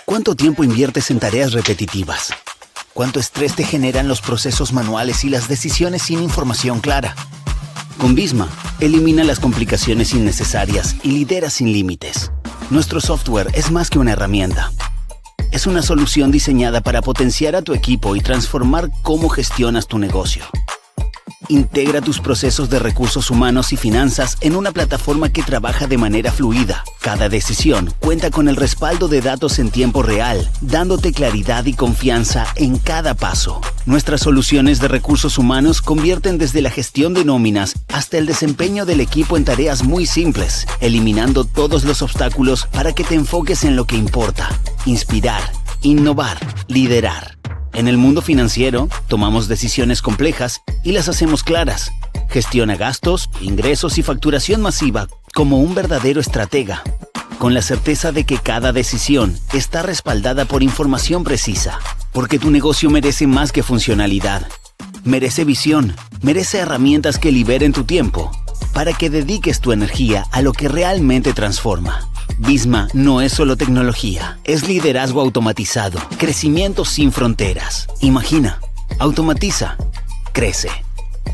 ¿Cuánto tiempo inviertes en tareas repetitivas? ¿Cuánto estrés te generan los procesos manuales y las decisiones sin información clara? Con Visma, elimina las complicaciones innecesarias y lidera sin límites. Nuestro software es más que una herramienta. Es una solución diseñada para potenciar a tu equipo y transformar cómo gestionas tu negocio. Integra tus procesos de recursos humanos y finanzas en una plataforma que trabaja de manera fluida. Cada decisión cuenta con el respaldo de datos en tiempo real, dándote claridad y confianza en cada paso. Nuestras soluciones de recursos humanos convierten desde la gestión de nóminas hasta el desempeño del equipo en tareas muy simples, eliminando todos los obstáculos para que te enfoques en lo que importa: inspirar, innovar, liderar. En el mundo financiero, tomamos decisiones complejas y las hacemos claras. Gestiona gastos, ingresos y facturación masiva como un verdadero estratega, con la certeza de que cada decisión está respaldada por información precisa. Porque tu negocio merece más que funcionalidad. Merece visión, merece herramientas que liberen tu tiempo, para que dediques tu energía a lo que realmente transforma. Visma no es solo tecnología, es liderazgo automatizado, crecimiento sin fronteras. Imagina, automatiza, crece.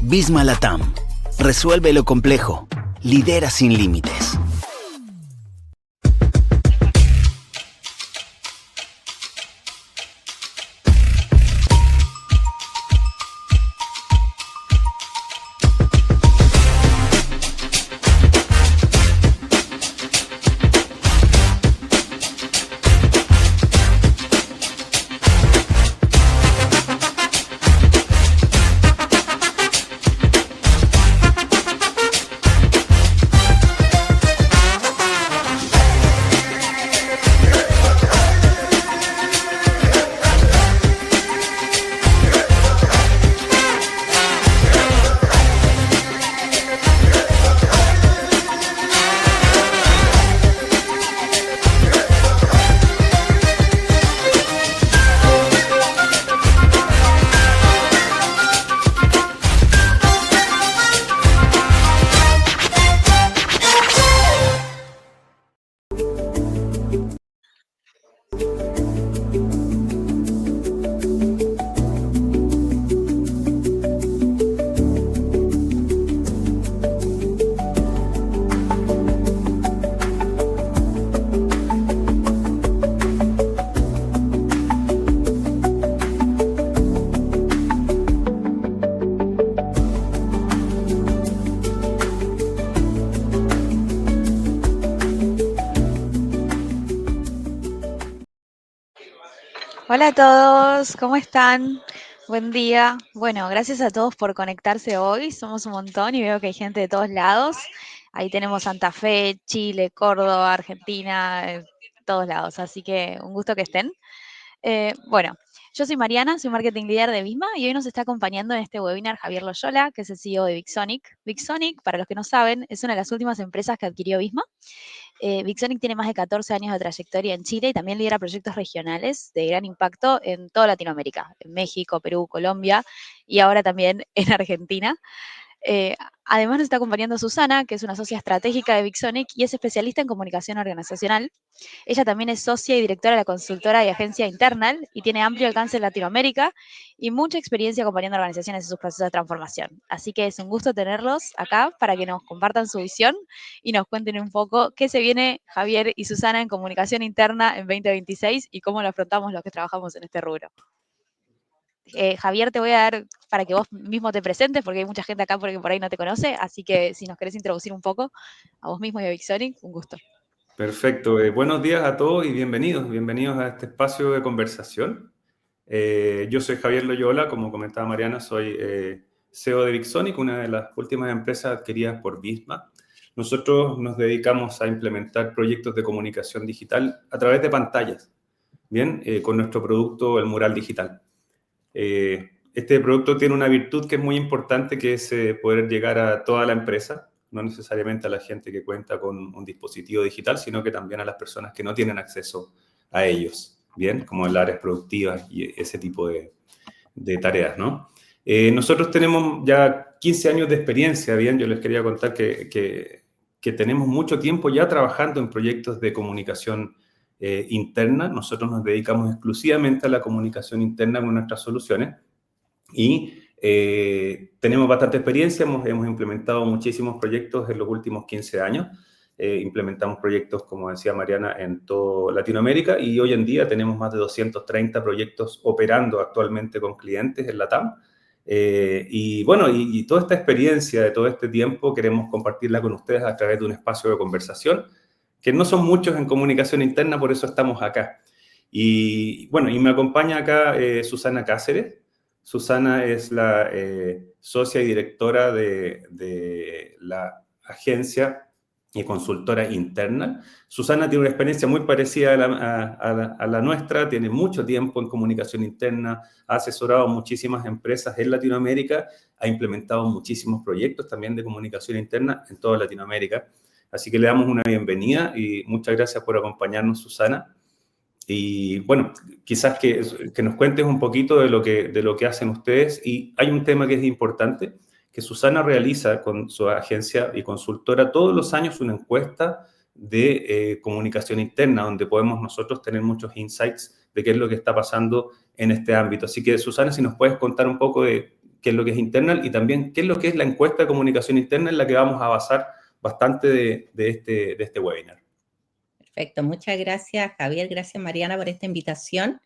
Visma Latam. Resuelve lo complejo, lidera sin límites. Hola a todos, ¿cómo están? Buen día. Bueno, gracias a todos por conectarse hoy. Somos un montón y veo que hay gente de todos lados. Ahí tenemos Santa Fe, Chile, Córdoba, Argentina, todos lados. Así que un gusto que estén. Bueno, yo soy Mariana, soy Marketing Leader de Visma y hoy nos está acompañando en este webinar Javier Loyola, que es el CEO de VicSonic. VicSonic, para los que no saben, es una de las últimas empresas que adquirió Visma. VicSonic tiene más de 14 años de trayectoria en Chile y también lidera proyectos regionales de gran impacto en toda Latinoamérica, en México, Perú, Colombia y ahora también en Argentina. Eh, Además nos está acompañando Susana, que es una socia estratégica de VicSonic y es especialista en comunicación organizacional. Ella también es socia y directora de la consultora y agencia Internal y tiene amplio alcance en Latinoamérica y mucha experiencia acompañando organizaciones en sus procesos de transformación. Así que es un gusto tenerlos acá para que nos compartan su visión y nos cuenten un poco qué se viene Javier y Susana en comunicación interna en 2026 y cómo lo afrontamos los que trabajamos en este rubro. Javier, te voy a dar para que vos mismo te presentes, porque hay mucha gente acá porque por ahí no te conoce, así que si nos querés introducir un poco a vos mismo y a VicSonic, un gusto. Perfecto. Buenos días a todos y bienvenidos. Bienvenidos a este espacio de conversación. Yo soy Javier Loyola, como comentaba Mariana, soy CEO de VicSonic, una de las últimas empresas adquiridas por Visma. Nosotros nos dedicamos a implementar proyectos de comunicación digital a través de pantallas, ¿bien? Con nuestro producto, el Mural Digital. Este producto tiene una virtud que es muy importante, que es poder llegar a toda la empresa, no necesariamente a la gente que cuenta con un dispositivo digital, sino que también a las personas que no tienen acceso a ellos, ¿bien? Como en las áreas productivas y ese tipo de tareas, ¿no? Nosotros tenemos ya 15 años de experiencia, ¿bien? Yo les quería contar que tenemos mucho tiempo ya trabajando en proyectos de comunicación interna. Nosotros nos dedicamos exclusivamente a la comunicación interna con nuestras soluciones y tenemos bastante experiencia, hemos implementado muchísimos proyectos en los últimos 15 años. Implementamos proyectos, como decía Mariana, en toda Latinoamérica y hoy en día tenemos más de 230 proyectos operando actualmente con clientes en LATAM. Y bueno, y toda esta experiencia de todo este tiempo queremos compartirla con ustedes a través de un espacio de conversación, que no son muchos en comunicación interna, por eso estamos acá. Y bueno, y me acompaña acá Susana Cáceres. Susana es la socia y directora de la agencia y consultora interna. Susana tiene una experiencia muy parecida a la nuestra, tiene mucho tiempo en comunicación interna, ha asesorado a muchísimas empresas en Latinoamérica, ha implementado muchísimos proyectos también de comunicación interna en toda Latinoamérica. Así que le damos una bienvenida y muchas gracias por acompañarnos, Susana. Y bueno, quizás que nos cuentes un poquito de lo que hacen ustedes. Y hay un tema que es importante, que Susana realiza con su agencia y consultora todos los años una encuesta de comunicación interna, donde podemos nosotros tener muchos insights de qué es lo que está pasando en este ámbito. Así que, Susana, si nos puedes contar un poco de qué es lo que es Internal y también qué es lo que es la encuesta de comunicación interna en la que vamos a basar bastante de este webinar. Perfecto, muchas gracias Javier, gracias Mariana por esta invitación.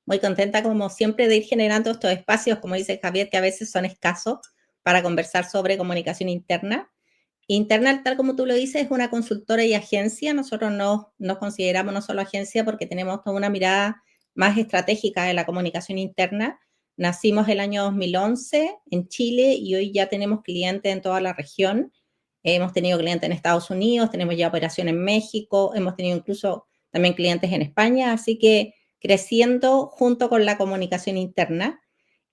Muy contenta como siempre de ir generando estos espacios, como dice Javier, que a veces son escasos para conversar sobre comunicación interna. Internal, tal como tú lo dices, es una consultora y agencia. Nosotros nos consideramos no solo agencia porque tenemos toda una mirada más estratégica de la comunicación interna. Nacimos el año 2011 en Chile y hoy ya tenemos clientes en toda la región. Hemos tenido clientes en Estados Unidos, tenemos ya operación en México, hemos tenido incluso también clientes en España, así que creciendo junto con la comunicación interna.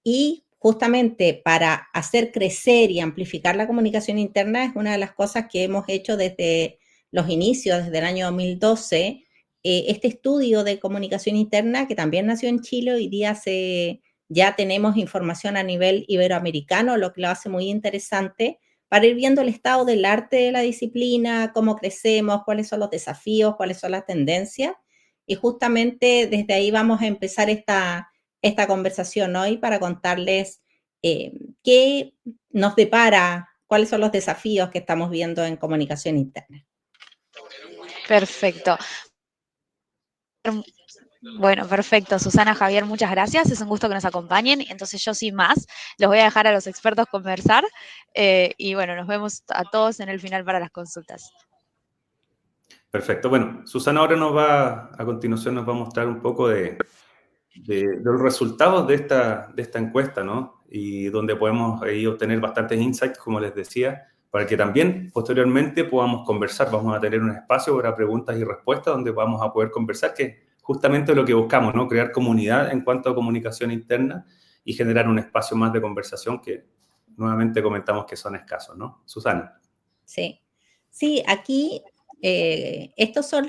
Y justamente para hacer crecer y amplificar la comunicación interna es una de las cosas que hemos hecho desde los inicios, desde el año 2012, este estudio de comunicación interna que también nació en Chile, hoy día ya tenemos información a nivel iberoamericano, lo que lo hace muy interesante para ir viendo el estado del arte de la disciplina, cómo crecemos, cuáles son los desafíos, cuáles son las tendencias. Y justamente desde ahí vamos a empezar esta conversación hoy para contarles qué nos depara, cuáles son los desafíos que estamos viendo en comunicación interna. Perfecto. Bueno, perfecto. Susana, Javier, muchas gracias. Es un gusto que nos acompañen. Entonces yo sin más, los voy a dejar a los expertos conversar y bueno, nos vemos a todos en el final para las consultas. Perfecto. Bueno, Susana ahora a continuación nos va a mostrar un poco de los resultados de esta encuesta, ¿no? Y donde podemos ahí obtener bastantes insights, como les decía, para que también posteriormente podamos conversar. Vamos a tener un espacio para preguntas y respuestas donde vamos a poder conversar, que es justamente lo que buscamos, ¿no? Crear comunidad en cuanto a comunicación interna y generar un espacio más de conversación que nuevamente comentamos que son escasos, ¿no? Susana. Sí, aquí estos son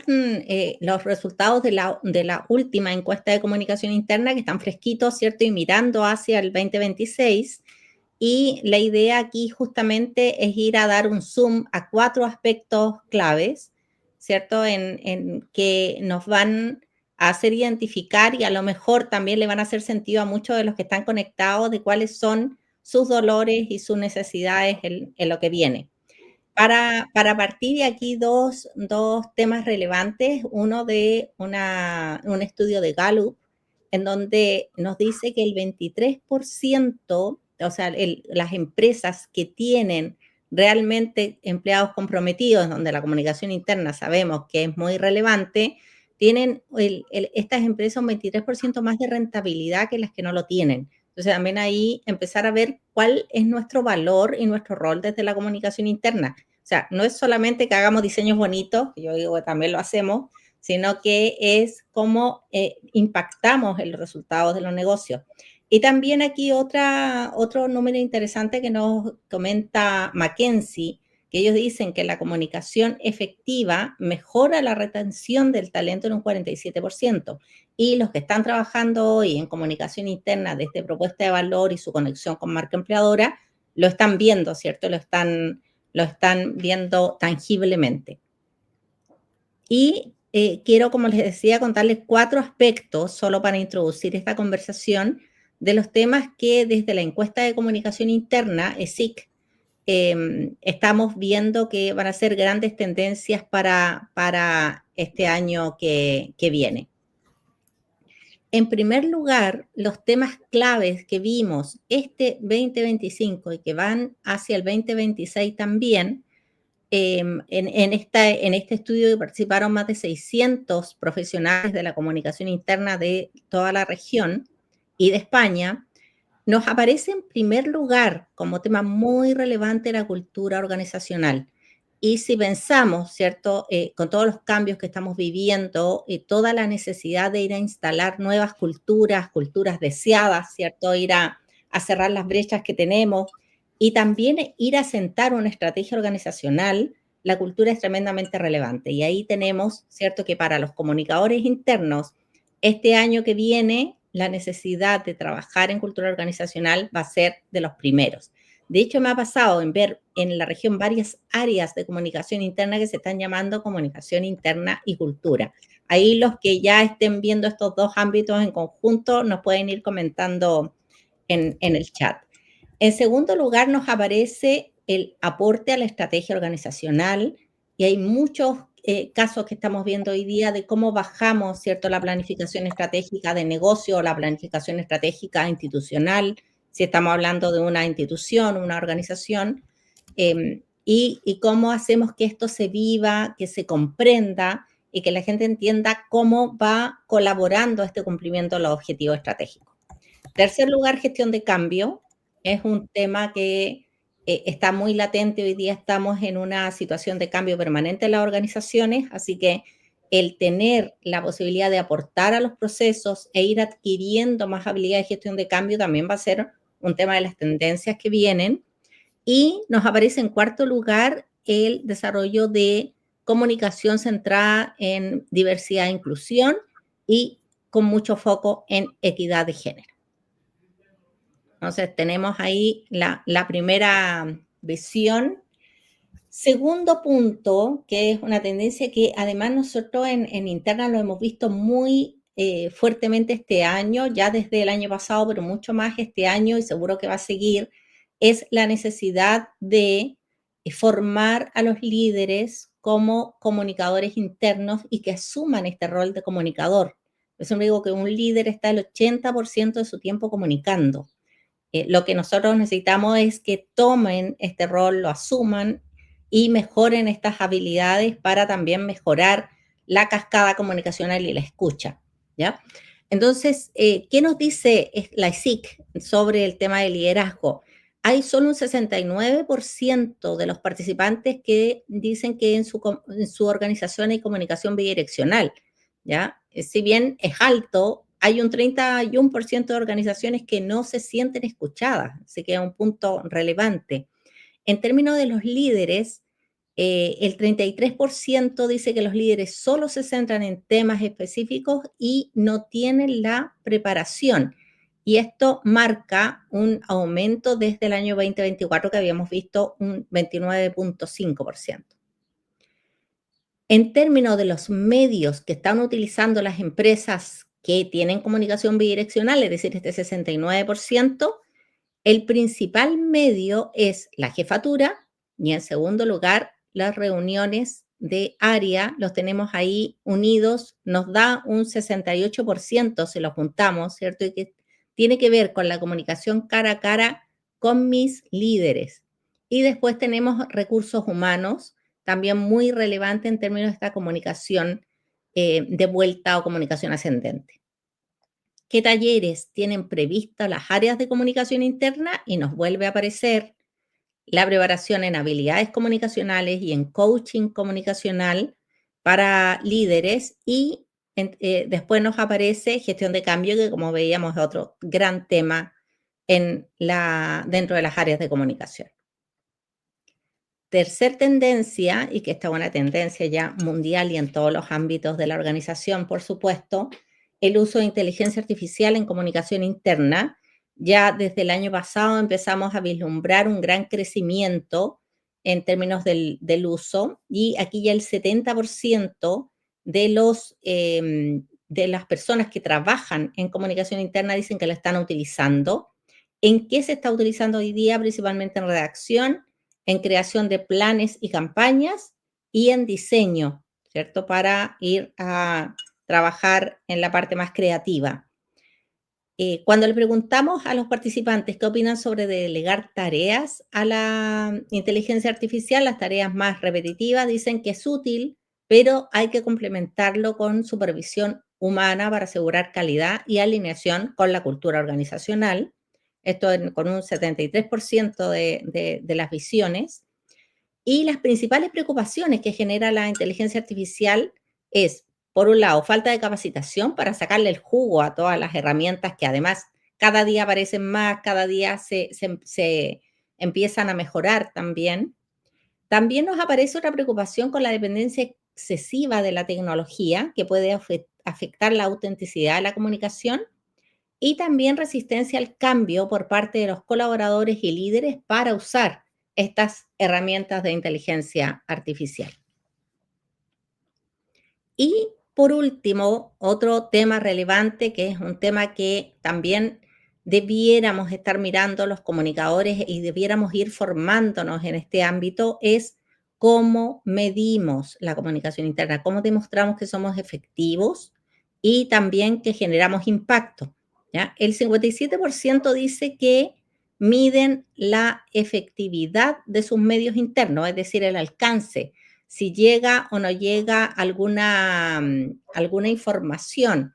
los resultados de la última encuesta de comunicación interna que están fresquitos, ¿cierto? Y mirando hacia el 2026. Y la idea aquí justamente es ir a dar un zoom a 4 aspectos claves, ¿cierto? En que nos van a hacer identificar y a lo mejor también le van a hacer sentido a muchos de los que están conectados de cuáles son sus dolores y sus necesidades en lo que viene. Para partir de aquí dos temas relevantes, uno de un estudio de Gallup, en donde nos dice que el 23%, o sea, las empresas que tienen realmente empleados comprometidos, donde la comunicación interna sabemos que es muy relevante, tienen estas empresas un 23% más de rentabilidad que las que no lo tienen. Entonces también ahí empezar a ver cuál es nuestro valor y nuestro rol desde la comunicación interna. O sea, no es solamente que hagamos diseños bonitos, que yo digo que también lo hacemos, sino que es cómo impactamos en los resultados de los negocios. Y también aquí otro número interesante que nos comenta McKinsey, que ellos dicen que la comunicación efectiva mejora la retención del talento en un 47%. Y los que están trabajando hoy en comunicación interna desde propuesta de valor y su conexión con marca empleadora, lo están viendo, ¿cierto? Lo están viendo tangiblemente. Y quiero, como les decía, contarles 4 aspectos, solo para introducir esta conversación, de los temas que desde la encuesta de comunicación interna, ESIC, estamos viendo que van a ser grandes tendencias para este año que viene. En primer lugar, los temas claves que vimos este 2025 y que van hacia el 2026 también, en este estudio participaron más de 600 profesionales de la comunicación interna de toda la región y de España. Nos aparece en primer lugar como tema muy relevante la cultura organizacional. Y si pensamos, ¿cierto?, con todos los cambios que estamos viviendo, toda la necesidad de ir a instalar nuevas culturas deseadas, ¿cierto?, ir a cerrar las brechas que tenemos y también ir a sentar una estrategia organizacional, la cultura es tremendamente relevante. Y ahí tenemos, ¿cierto?, que para los comunicadores internos, este año que viene, la necesidad de trabajar en cultura organizacional va a ser de los primeros. De hecho, me ha pasado en ver en la región varias áreas de comunicación interna que se están llamando comunicación interna y cultura. Ahí los que ya estén viendo estos dos ámbitos en conjunto nos pueden ir comentando en el chat. En segundo lugar, nos aparece el aporte a la estrategia organizacional y hay muchos casos que estamos viendo hoy día de cómo bajamos, ¿cierto?, la planificación estratégica de negocio o la planificación estratégica institucional, si estamos hablando de una institución, una organización, y cómo hacemos que esto se viva, que se comprenda y que la gente entienda cómo va colaborando a este cumplimiento de los objetivos estratégicos. Tercer lugar, gestión de cambio. Es un tema que está muy latente. Hoy día estamos en una situación de cambio permanente en las organizaciones, así que el tener la posibilidad de aportar a los procesos e ir adquiriendo más habilidad de gestión de cambio también va a ser un tema de las tendencias que vienen. Y nos aparece en cuarto lugar el desarrollo de comunicación centrada en diversidad e inclusión y con mucho foco en equidad de género. Entonces, tenemos ahí la primera visión. Segundo punto, que es una tendencia que además nosotros en interna lo hemos visto muy fuertemente este año, ya desde el año pasado, pero mucho más este año y seguro que va a seguir, es la necesidad de formar a los líderes como comunicadores internos y que asuman este rol de comunicador. Por eso me digo que un líder está el 80% de su tiempo comunicando. Lo que nosotros necesitamos es que tomen este rol, lo asuman y mejoren estas habilidades para también mejorar la cascada comunicacional y la escucha, ¿ya? Entonces, ¿qué nos dice la ESIC sobre el tema de liderazgo? Hay solo un 69% de los participantes que dicen que en su organización hay comunicación bidireccional, ¿ya? Si bien es alto, hay un 31% de organizaciones que no se sienten escuchadas, así que es un punto relevante. En términos de los líderes, el 33% dice que los líderes solo se centran en temas específicos y no tienen la preparación. Y esto marca un aumento desde el año 2024 que habíamos visto un 29.5%. En términos de los medios que están utilizando las empresas que tienen comunicación bidireccional, es decir, este 69%, el principal medio es la jefatura y en segundo lugar las reuniones de área, los tenemos ahí unidos, nos da un 68% si los juntamos, ¿cierto? Y que tiene que ver con la comunicación cara a cara con mis líderes. Y después tenemos recursos humanos, también muy relevante en términos de esta comunicación de vuelta o comunicación ascendente. ¿Qué talleres tienen previstas las áreas de comunicación interna? Y nos vuelve a aparecer la preparación en habilidades comunicacionales y en coaching comunicacional para líderes y después nos aparece gestión de cambio, que como veíamos es otro gran tema dentro de las áreas de comunicación. Tercer tendencia, y que esta es una tendencia ya mundial y en todos los ámbitos de la organización, por supuesto, el uso de inteligencia artificial en comunicación interna. Ya desde el año pasado empezamos a vislumbrar un gran crecimiento en términos del uso y aquí ya el 70% de las personas que trabajan en comunicación interna dicen que la están utilizando. ¿En qué se está utilizando hoy día? Principalmente en redacción, en creación de planes y campañas y en diseño, ¿cierto? Para ir a trabajar en la parte más creativa. Cuando le preguntamos a los participantes qué opinan sobre delegar tareas a la inteligencia artificial, las tareas más repetitivas, dicen que es útil, pero hay que complementarlo con supervisión humana para asegurar calidad y alineación con la cultura organizacional. Esto con un 73% de las visiones. Y las principales preocupaciones que genera la inteligencia artificial es, por un lado, falta de capacitación para sacarle el jugo a todas las herramientas que además cada día aparecen más, cada día se empiezan a mejorar también. También nos aparece otra preocupación con la dependencia excesiva de la tecnología que puede afectar la autenticidad de la comunicación y también resistencia al cambio por parte de los colaboradores y líderes para usar estas herramientas de inteligencia artificial. Y por último, otro tema relevante, que es un tema que también debiéramos estar mirando los comunicadores y debiéramos ir formándonos en este ámbito, es cómo medimos la comunicación interna, cómo demostramos que somos efectivos y también que generamos impacto, ¿ya? El 57% dice que miden la efectividad de sus medios internos, es decir, el alcance, si llega o no llega alguna información.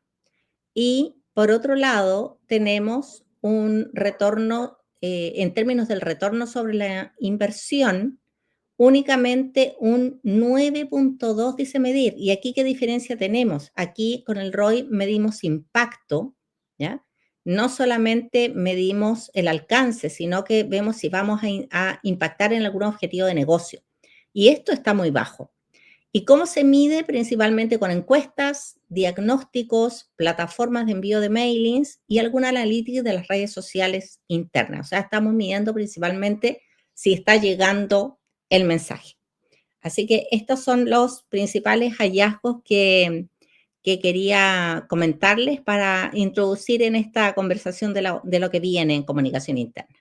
Y por otro lado, tenemos un retorno, en términos del retorno sobre la inversión, únicamente un 9.2 dice medir. ¿Y aquí qué diferencia tenemos? Aquí con el ROI medimos impacto, ¿ya? No solamente medimos el alcance, sino que vemos si vamos a impactar en algún objetivo de negocio. Y esto está muy bajo. ¿Y cómo se mide? Principalmente con encuestas, diagnósticos, plataformas de envío de mailings y alguna analítica de las redes sociales internas. O sea, estamos midiendo principalmente si está llegando el mensaje. Así que estos son los principales hallazgos que quería comentarles para introducir en esta conversación de lo que viene en comunicación interna.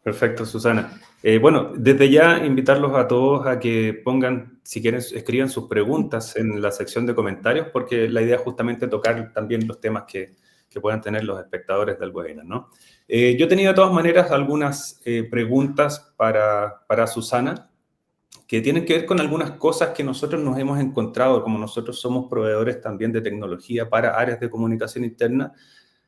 Perfecto, Susana. Bueno, desde ya invitarlos a todos a que pongan, si quieren, escriban sus preguntas en la sección de comentarios, porque la idea es justamente tocar también los temas que puedan tener los espectadores del webinar, ¿no? Yo tenía de todas maneras algunas preguntas para Susana, que tienen que ver con algunas cosas que nosotros nos hemos encontrado, como nosotros somos proveedores también de tecnología para áreas de comunicación interna.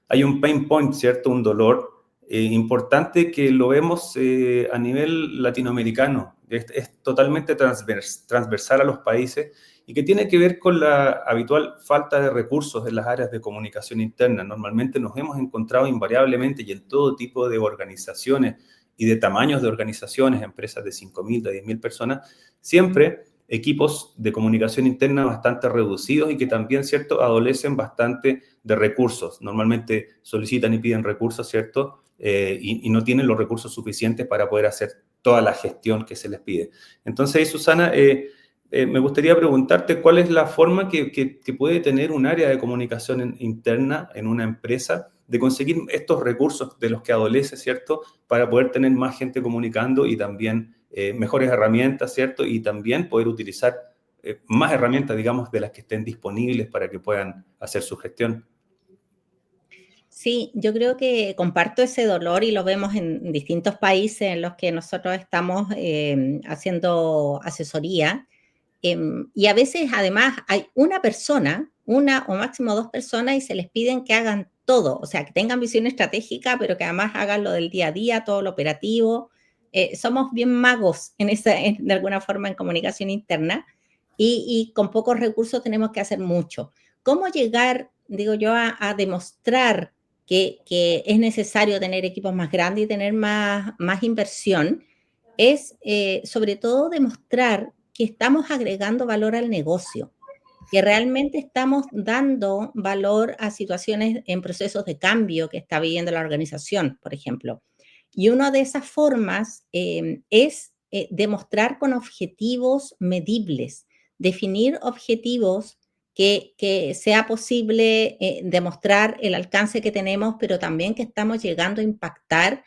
Hay un pain point, ¿cierto? Un dolor importante que lo vemos a nivel latinoamericano. Es totalmente transversal a los países y que tiene que ver con la habitual falta de recursos en las áreas de comunicación interna. Normalmente nos hemos encontrado invariablemente y en todo tipo de organizaciones y de tamaños de organizaciones, empresas de 5.000, de 10.000 personas, siempre equipos de comunicación interna bastante reducidos y que también, ¿cierto?, adolecen bastante de recursos. Normalmente solicitan y piden recursos, ¿cierto?, y no tienen los recursos suficientes para poder hacer toda la gestión que se les pide. Entonces, Susana, me gustaría preguntarte cuál es la forma que puede tener un área de comunicación interna en una empresa de conseguir estos recursos de los que adolece, ¿cierto?, para poder tener más gente comunicando y también mejores herramientas, ¿cierto?, y también poder utilizar más herramientas, digamos, de las que estén disponibles para que puedan hacer su gestión. Sí, yo creo que comparto ese dolor y lo vemos en distintos países en los que nosotros estamos haciendo asesoría. Y a veces, además, hay una persona, una o máximo dos personas, y se les piden que hagan todo, o sea, que tengan visión estratégica, pero que además hagan lo del día a día, todo lo operativo. Somos bien magos de alguna forma en comunicación interna y con pocos recursos tenemos que hacer mucho. ¿Cómo llegar, digo yo, a demostrar que es necesario tener equipos más grandes y tener más inversión? Es sobre todo demostrar que estamos agregando valor al negocio, que realmente estamos dando valor a situaciones en procesos de cambio que está viviendo la organización, por ejemplo. Y una de esas formas es demostrar con objetivos medibles, definir objetivos que sea posible demostrar el alcance que tenemos, pero también que estamos llegando a impactar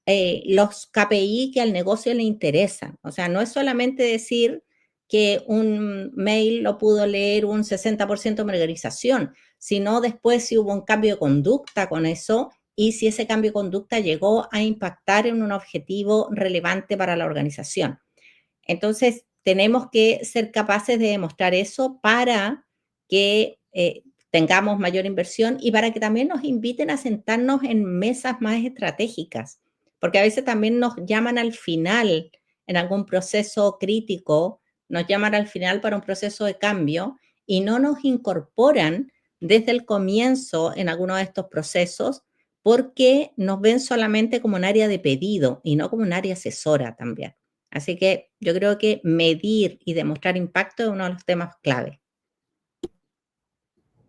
los KPI que al negocio le interesan. O sea, no es solamente decir que un mail lo pudo leer un 60% de organización, sino después si hubo un cambio de conducta con eso y si ese cambio de conducta llegó a impactar en un objetivo relevante para la organización. Entonces, tenemos que ser capaces de demostrar eso para que tengamos mayor inversión y para que también nos inviten a sentarnos en mesas más estratégicas, porque a veces también nos llaman al final en algún proceso crítico, nos llaman al final para un proceso de cambio y no nos incorporan desde el comienzo en alguno de estos procesos porque nos ven solamente como un área de pedido y no como un área asesora también. Así que yo creo que medir y demostrar impacto es uno de los temas clave.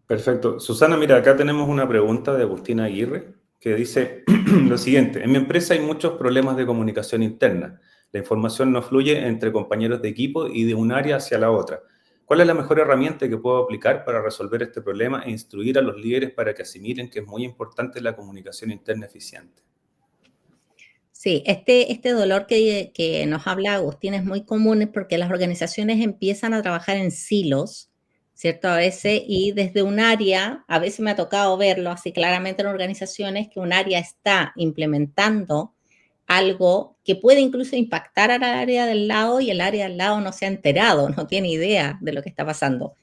Perfecto. Susana, mira, acá tenemos una pregunta de Agustina Aguirre que dice lo siguiente. En mi empresa hay muchos problemas de comunicación interna. La información no fluye entre compañeros de equipo y de un área hacia la otra. ¿Cuál es la mejor herramienta que puedo aplicar para resolver este problema e instruir a los líderes para que asimilen que es muy importante la comunicación interna eficiente? Sí, este dolor que nos habla Agustín es muy común porque las organizaciones empiezan a trabajar en silos, ¿cierto? A veces, y desde un área, a veces me ha tocado verlo así claramente en organizaciones, que un área está implementando algo que puede incluso impactar al área del lado y el área del lado no se ha enterado, no tiene idea de lo que está pasando.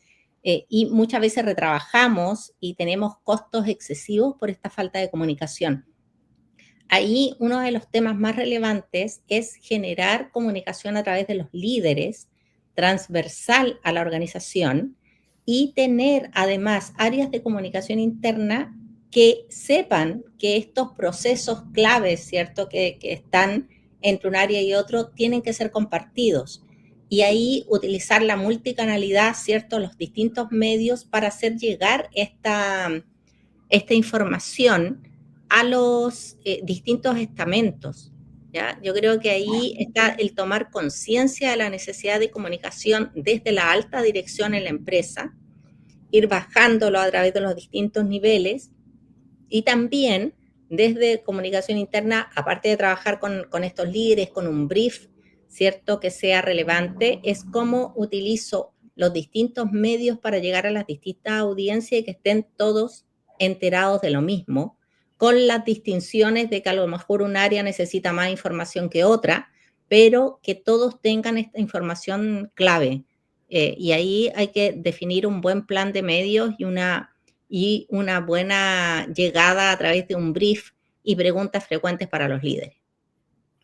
Y muchas veces retrabajamos y tenemos costos excesivos por esta falta de comunicación. Ahí uno de los temas más relevantes es generar comunicación a través de los líderes, transversal a la organización, y tener además áreas de comunicación interna que sepan que estos procesos claves, ¿cierto?, que están entre un área y otro, tienen que ser compartidos. Y ahí utilizar la multicanalidad, ¿cierto?, los distintos medios para hacer llegar esta información a los distintos estamentos, ¿ya? Yo creo que ahí está el tomar conciencia de la necesidad de comunicación desde la alta dirección en la empresa, ir bajándolo a través de los distintos niveles y también desde comunicación interna, aparte de trabajar con estos líderes, con un brief, ¿cierto?, que sea relevante, es cómo utilizo los distintos medios para llegar a las distintas audiencias y que estén todos enterados de lo mismo, con las distinciones de que a lo mejor un área necesita más información que otra, pero que todos tengan esta información clave. Y ahí hay que definir un buen plan de medios y una buena llegada a través de un brief y preguntas frecuentes para los líderes.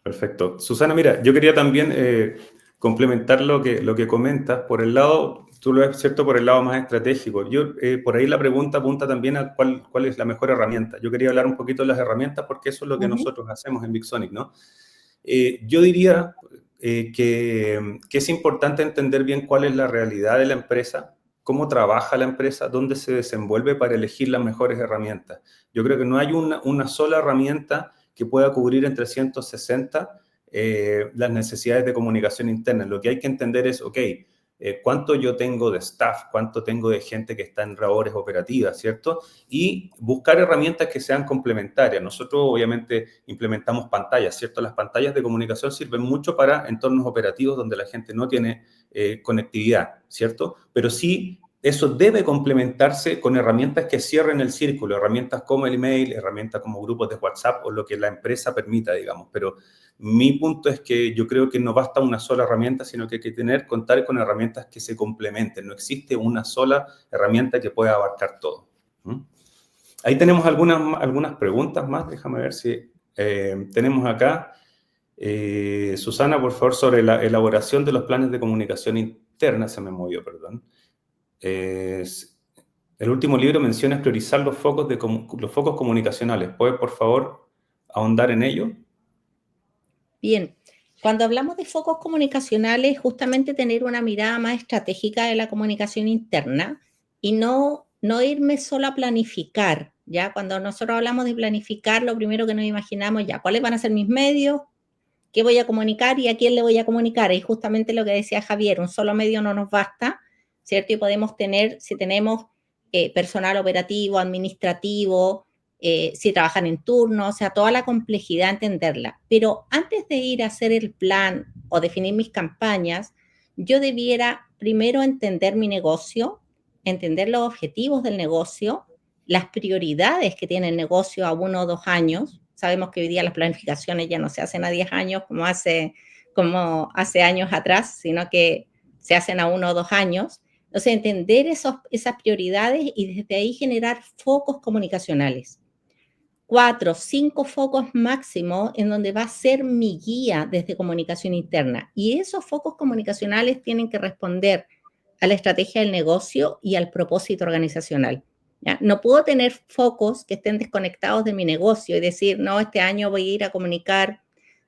Perfecto. Susana, mira, yo quería también complementar lo que comentas por el lado, tú lo ves, ¿cierto?, por el lado más estratégico. Yo, por ahí la pregunta apunta también a cuál es la mejor herramienta. Yo quería hablar un poquito de las herramientas porque eso es lo que nosotros hacemos en VicSonic, ¿no? Yo diría que es importante entender bien cuál es la realidad de la empresa, cómo trabaja la empresa, dónde se desenvuelve para elegir las mejores herramientas. Yo creo que no hay una sola herramienta que pueda cubrir en 360 las necesidades de comunicación interna. Lo que hay que entender es, ok, cuánto yo tengo de staff, cuánto tengo de gente que está en labores operativas, ¿cierto? Y buscar herramientas que sean complementarias. Nosotros obviamente implementamos pantallas, ¿cierto? Las pantallas de comunicación sirven mucho para entornos operativos donde la gente no tiene conectividad, ¿cierto? Pero sí, eso debe complementarse con herramientas que cierren el círculo, herramientas como el email, herramientas como grupos de WhatsApp o lo que la empresa permita, digamos. Pero mi punto es que yo creo que no basta una sola herramienta, sino que hay que contar con herramientas que se complementen. No existe una sola herramienta que pueda abarcar todo. Ahí tenemos algunas preguntas más. Déjame ver si tenemos acá. Susana, por favor, sobre la elaboración de los planes de comunicación interna. Se me movió, perdón. El último libro menciona priorizar los focos comunicacionales. ¿Puede, por favor, ahondar en ello? Bien, cuando hablamos de focos comunicacionales, justamente tener una mirada más estratégica de la comunicación interna y no irme solo a planificar, ¿ya? Cuando nosotros hablamos de planificar, lo primero que nos imaginamos, ya, ¿cuáles van a ser mis medios? ¿Qué voy a comunicar y a quién le voy a comunicar? Y justamente lo que decía Javier, un solo medio no nos basta, ¿cierto? Y podemos tener, si tenemos personal operativo, administrativo, si trabajan en turno, o sea, toda la complejidad, entenderla. Pero antes de ir a hacer el plan o definir mis campañas, yo debiera primero entender mi negocio, entender los objetivos del negocio, las prioridades que tiene el negocio a 1 o 2 años. Sabemos que hoy día las planificaciones ya no se hacen a 10 años como hace años atrás, sino que se hacen a 1 o 2 años. Entonces, entender esas prioridades y desde ahí generar focos comunicacionales. 4, 5 focos máximo en donde va a ser mi guía desde comunicación interna. Y esos focos comunicacionales tienen que responder a la estrategia del negocio y al propósito organizacional. ¿Ya? No puedo tener focos que estén desconectados de mi negocio y decir, no, este año voy a ir a comunicar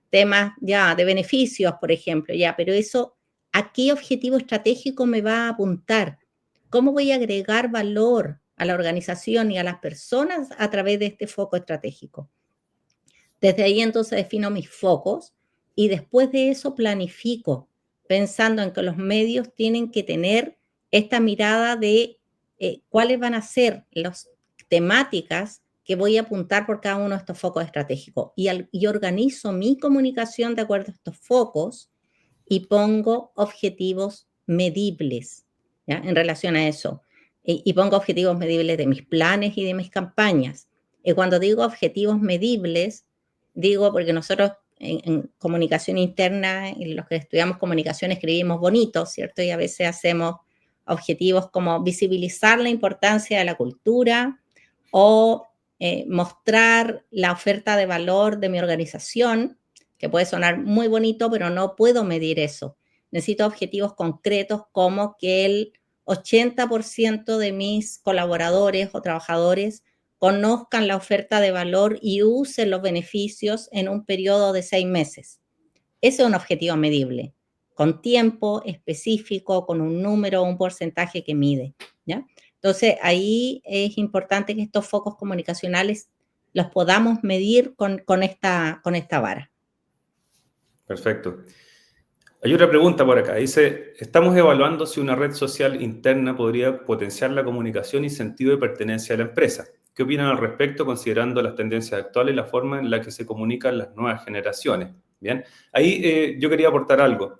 temas ya de beneficios, por ejemplo, ya, pero eso, ¿a qué objetivo estratégico me va a apuntar? ¿Cómo voy a agregar valor a la organización y a las personas a través de este foco estratégico? Desde ahí entonces defino mis focos y después de eso planifico, pensando en que los medios tienen que tener esta mirada de cuáles van a ser las temáticas que voy a apuntar por cada uno de estos focos estratégicos. Y organizo mi comunicación de acuerdo a estos focos y pongo objetivos medibles, ¿ya? En relación a eso. Y pongo objetivos medibles de mis planes y de mis campañas. Y cuando digo objetivos medibles, digo porque nosotros en comunicación interna, en los que estudiamos comunicación, escribimos bonito, ¿cierto? Y a veces hacemos objetivos como visibilizar la importancia de la cultura o mostrar la oferta de valor de mi organización, que puede sonar muy bonito, pero no puedo medir eso. Necesito objetivos concretos como que el 80% de mis colaboradores o trabajadores conozcan la oferta de valor y usen los beneficios en un periodo de 6 meses. Ese es un objetivo medible, con tiempo específico, con un número, un porcentaje que mide, ¿ya? Entonces, ahí es importante que estos focos comunicacionales los podamos medir con esta vara. Perfecto. Hay otra pregunta por acá. Dice, estamos evaluando si una red social interna podría potenciar la comunicación y sentido de pertenencia de la empresa. ¿Qué opinan al respecto considerando las tendencias actuales y la forma en la que se comunican las nuevas generaciones? Bien, ahí yo quería aportar algo.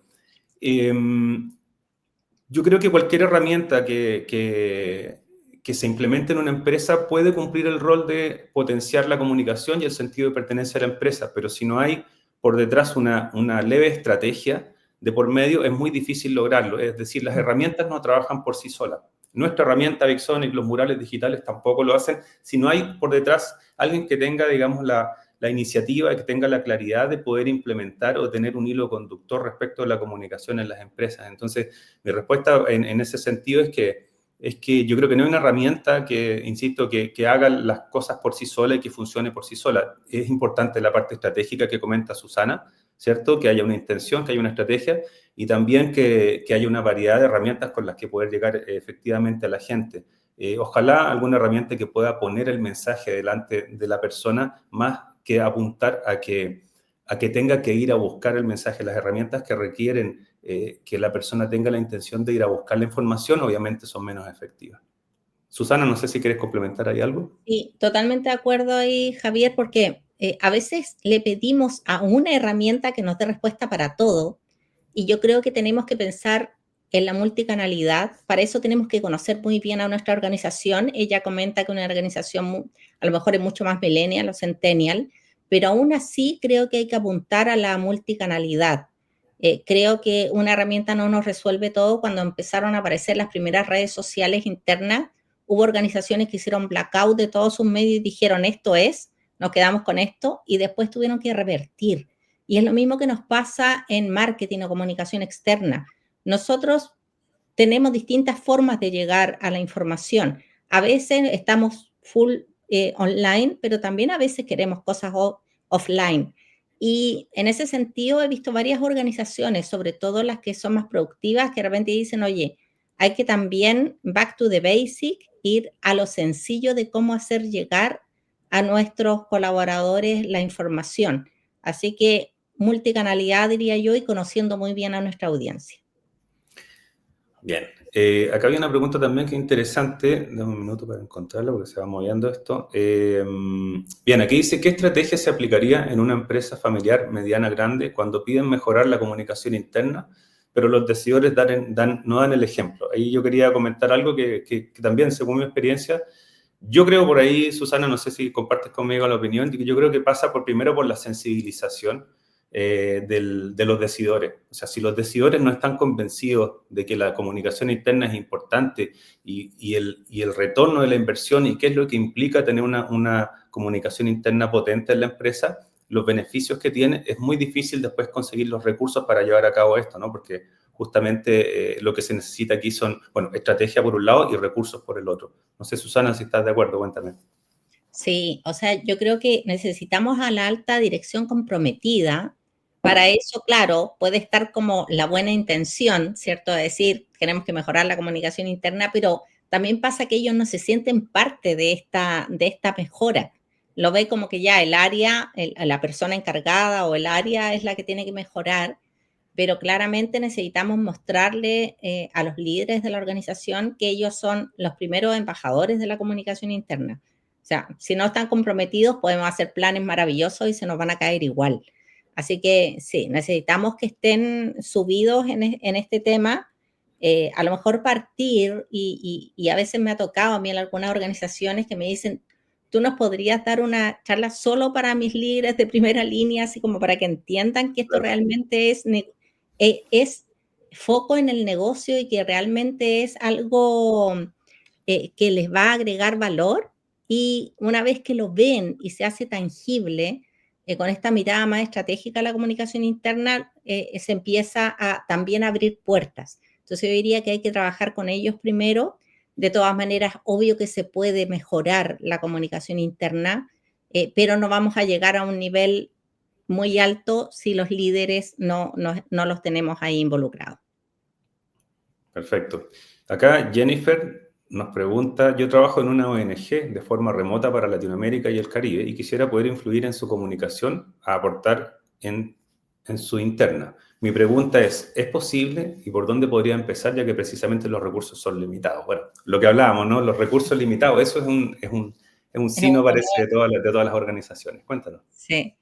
Yo creo que cualquier herramienta que se implemente en una empresa puede cumplir el rol de potenciar la comunicación y el sentido de pertenencia a la empresa, pero si no hay por detrás una leve estrategia de por medio, es muy difícil lograrlo. Es decir, las herramientas no trabajan por sí solas. Nuestra herramienta VicSonic, los murales digitales tampoco lo hacen si no hay por detrás alguien que tenga, digamos, la iniciativa, que tenga la claridad de poder implementar o tener un hilo conductor respecto a la comunicación en las empresas. Entonces, mi respuesta en ese sentido es que yo creo que no hay una herramienta que, insisto, que haga las cosas por sí sola y que funcione por sí sola. Es importante la parte estratégica que comenta Susana, ¿cierto? Que haya una intención, que haya una estrategia y también que haya una variedad de herramientas con las que poder llegar efectivamente a la gente. Ojalá alguna herramienta que pueda poner el mensaje delante de la persona más que apuntar a que tenga que ir a buscar el mensaje. Las herramientas que requieren que la persona tenga la intención de ir a buscar la información, obviamente son menos efectivas. Susana, no sé si quieres complementar ahí algo. Sí, totalmente de acuerdo ahí, Javier, porque a veces le pedimos a una herramienta que nos dé respuesta para todo, y yo creo que tenemos que pensar en la multicanalidad. Para eso tenemos que conocer muy bien a nuestra organización. Ella comenta que una organización a lo mejor es mucho más millennial o centennial, pero aún así creo que hay que apuntar a la multicanalidad. Creo que una herramienta no nos resuelve todo. Cuando empezaron a aparecer las primeras redes sociales internas, hubo organizaciones que hicieron blackout de todos sus medios y dijeron esto es, nos quedamos con esto, y después tuvieron que revertir. Y es lo mismo que nos pasa en marketing o comunicación externa. Nosotros tenemos distintas formas de llegar a la información. A veces estamos full online, pero también a veces queremos cosas offline. Y en ese sentido he visto varias organizaciones, sobre todo las que son más productivas, que de repente dicen, oye, hay que también back to the basic, ir a lo sencillo de cómo hacer llegar a nuestros colaboradores la información. Así que multicanalidad, diría yo, y conociendo muy bien a nuestra audiencia. Bien, Acá había una pregunta también que es interesante. Dame un minuto para encontrarla porque se va moviendo esto. Bien, aquí dice, ¿qué estrategia se aplicaría en una empresa familiar, mediana, grande, cuando piden mejorar la comunicación interna, pero los decidores no dan el ejemplo? Ahí yo quería comentar algo que también, según mi experiencia, yo creo por ahí, Susana, no sé si compartes conmigo la opinión, yo creo que pasa primero por la sensibilización de los decidores. O sea, si los decidores no están convencidos de que la comunicación interna es importante y el retorno de la inversión y qué es lo que implica tener una comunicación interna potente en la empresa, los beneficios que tiene, es muy difícil después conseguir los recursos para llevar a cabo esto, ¿no? Porque justamente lo que se necesita aquí son, bueno, estrategia por un lado y recursos por el otro. No sé, Susana, si estás de acuerdo, cuéntame. Sí, o sea, yo creo que necesitamos a la alta dirección comprometida. Para eso, claro, puede estar como la buena intención, ¿cierto? De decir, queremos que mejorar la comunicación interna, pero también pasa que ellos no se sienten parte de esta mejora. Lo ve como que ya el área, la persona encargada o el área es la que tiene que mejorar, pero claramente necesitamos mostrarle a los líderes de la organización que ellos son los primeros embajadores de la comunicación interna. O sea, si no están comprometidos, podemos hacer planes maravillosos y se nos van a caer igual. Así que sí, necesitamos que estén subidos en este tema. A lo mejor partir, y a veces me ha tocado a mí en algunas organizaciones que me dicen, tú nos podrías dar una charla solo para mis líderes de primera línea, así como para que entiendan que esto realmente es foco en el negocio y que realmente es algo que les va a agregar valor. Y una vez que lo ven y se hace tangible, con esta mirada más estratégica a la comunicación interna, se empieza a también abrir puertas. Entonces yo diría que hay que trabajar con ellos primero. De todas maneras, obvio que se puede mejorar la comunicación interna, pero no vamos a llegar a un nivel muy alto si los líderes no los tenemos ahí involucrados. Perfecto. Acá Jennifer nos pregunta, yo trabajo en una ONG de forma remota para Latinoamérica y el Caribe y quisiera poder influir en su comunicación, a aportar en su interna. Mi pregunta es posible y por dónde podría empezar, ya que precisamente los recursos son limitados? Bueno, lo que hablábamos, ¿no? Los recursos limitados, eso es un sino, parece, de todas las organizaciones. Cuéntanos. Sí.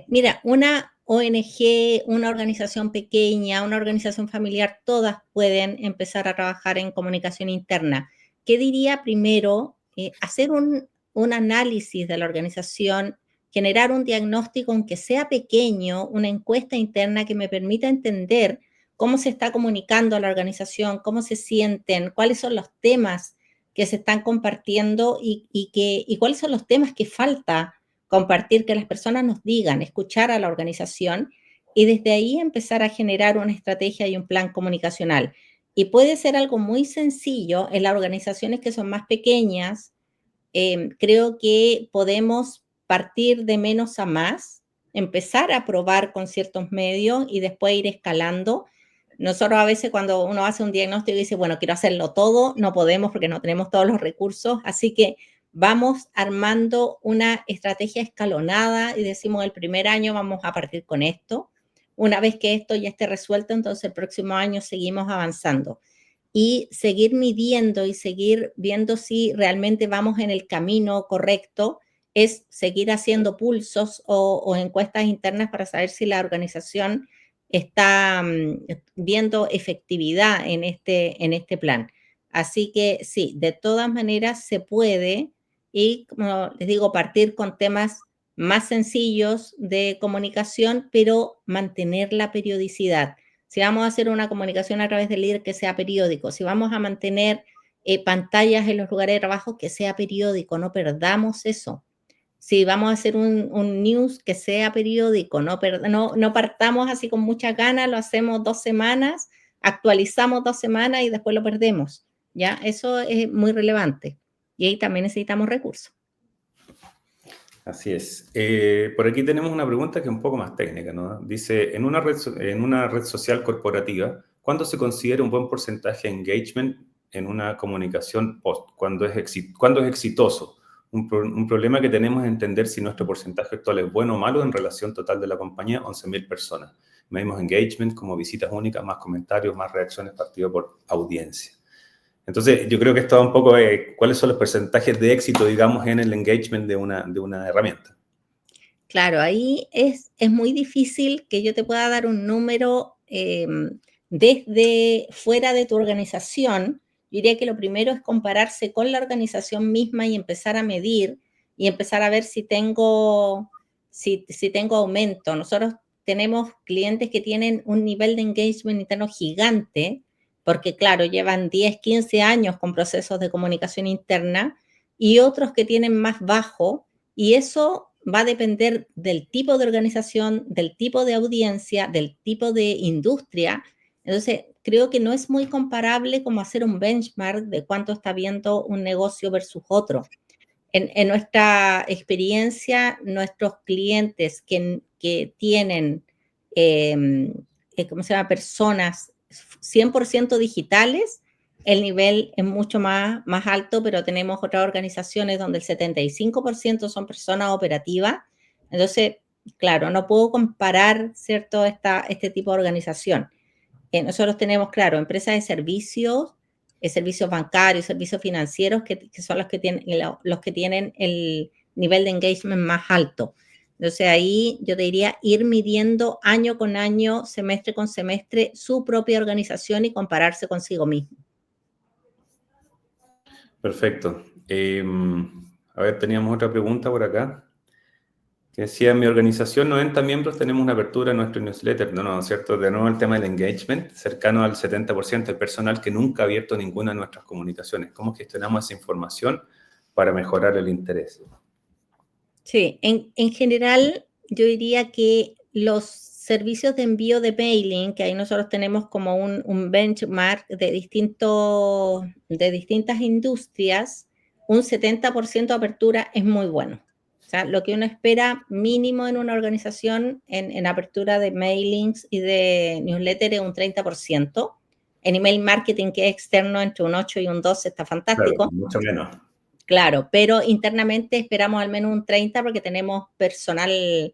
Mira, una ONG, una organización pequeña, una organización familiar, todas pueden empezar a trabajar en comunicación interna. ¿Qué diría primero? Hacer un análisis de la organización, generar un diagnóstico, aunque sea pequeño, una encuesta interna que me permita entender cómo se está comunicando a la organización, cómo se sienten, cuáles son los temas que se están compartiendo y cuáles son los temas que falta compartir, que las personas nos digan, escuchar a la organización y desde ahí empezar a generar una estrategia y un plan comunicacional. Y puede ser algo muy sencillo en las organizaciones que son más pequeñas. Creo que podemos partir de menos a más, empezar a probar con ciertos medios y después ir escalando. Nosotros a veces cuando uno hace un diagnóstico y dice, bueno, quiero hacerlo todo, no podemos porque no tenemos todos los recursos, así que vamos armando una estrategia escalonada y decimos el primer año vamos a partir con esto. Una vez que esto ya esté resuelto, entonces el próximo año seguimos avanzando. Y seguir midiendo y seguir viendo si realmente vamos en el camino correcto es seguir haciendo pulsos o encuestas internas para saber si la organización está viendo efectividad en este plan. Así que sí, de todas maneras se puede y, como les digo, partir con temas más sencillos de comunicación, pero mantener la periodicidad. Si vamos a hacer una comunicación a través del líder, que sea periódico. Si vamos a mantener pantallas en los lugares de trabajo, que sea periódico, no perdamos eso. Si vamos a hacer un news, que sea periódico, no partamos así con muchas ganas, lo hacemos 2 semanas, actualizamos 2 semanas y después lo perdemos. ¿Ya? Eso es muy relevante. Y ahí también necesitamos recursos. Así es. Por aquí tenemos una pregunta que es un poco más técnica, ¿no? Dice, en una red social corporativa, ¿cuándo se considera un buen porcentaje de engagement en una comunicación post? ¿Cuándo es exitoso? Un problema que tenemos es entender si nuestro porcentaje actual es bueno o malo en relación total de la compañía, 11.000 personas. medimos engagement como visitas únicas, más comentarios, más reacciones partido por audiencia. Entonces, yo creo que esto va un poco cuáles son los porcentajes de éxito, digamos, en el engagement de una herramienta. Claro, ahí es muy difícil que yo te pueda dar un número desde fuera de tu organización. Yo diría que lo primero es compararse con la organización misma y empezar a medir y empezar a ver si tengo aumento. Nosotros tenemos clientes que tienen un nivel de engagement interno gigante, porque claro, llevan 10, 15 años con procesos de comunicación interna, y otros que tienen más bajo, y eso va a depender del tipo de organización, del tipo de audiencia, del tipo de industria. Entonces, creo que no es muy comparable como hacer un benchmark de cuánto está viendo un negocio versus otro. En nuestra experiencia, nuestros clientes que tienen, ¿cómo se llama?, personas 100% digitales, el nivel es mucho más alto, pero tenemos otras organizaciones donde el 75% son personas operativas. Entonces, claro, no puedo comparar, ¿cierto?, este tipo de organización. Nosotros tenemos, claro, empresas de servicios bancarios, servicios financieros, que son los que tienen el nivel de engagement más alto. Entonces, ahí yo te diría ir midiendo año con año, semestre con semestre, su propia organización y compararse consigo mismo. Perfecto. A ver, teníamos otra pregunta por acá, que decía, en mi organización 90 miembros tenemos una apertura en nuestro newsletter. No, ¿cierto? De nuevo el tema del engagement, cercano al 70% del personal que nunca ha abierto ninguna de nuestras comunicaciones. ¿Cómo gestionamos esa información para mejorar el interés? Sí, en general yo diría que los servicios de envío de mailing, que ahí nosotros tenemos como un benchmark de distintas industrias, un 70% de apertura es muy bueno. O sea, lo que uno espera mínimo en una organización en apertura de mailings y de newsletter es un 30%. En email marketing, que es externo, entre un 8 y un 12 está fantástico. Claro, mucho menos. Claro, pero internamente esperamos al menos un 30 porque tenemos personal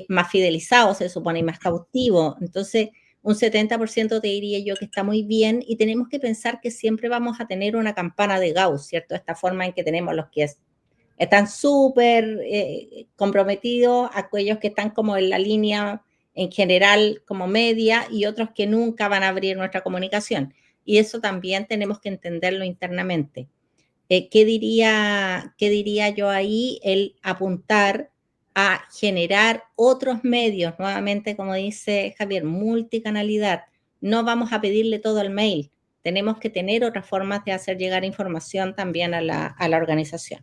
más fidelizado, se supone, y más cautivo. Entonces, un 70% te diría yo que está muy bien, y tenemos que pensar que siempre vamos a tener una campana de Gauss, ¿cierto? Esta forma en que tenemos los que están súper comprometidos, aquellos que están como en la línea en general como media, y otros que nunca van a abrir nuestra comunicación. Y eso también tenemos que entenderlo internamente. ¿Qué diría yo ahí? El apuntar a generar otros medios, nuevamente, como dice Javier, multicanalidad. No vamos a pedirle todo al mail. Tenemos que tener otras formas de hacer llegar información también a la organización.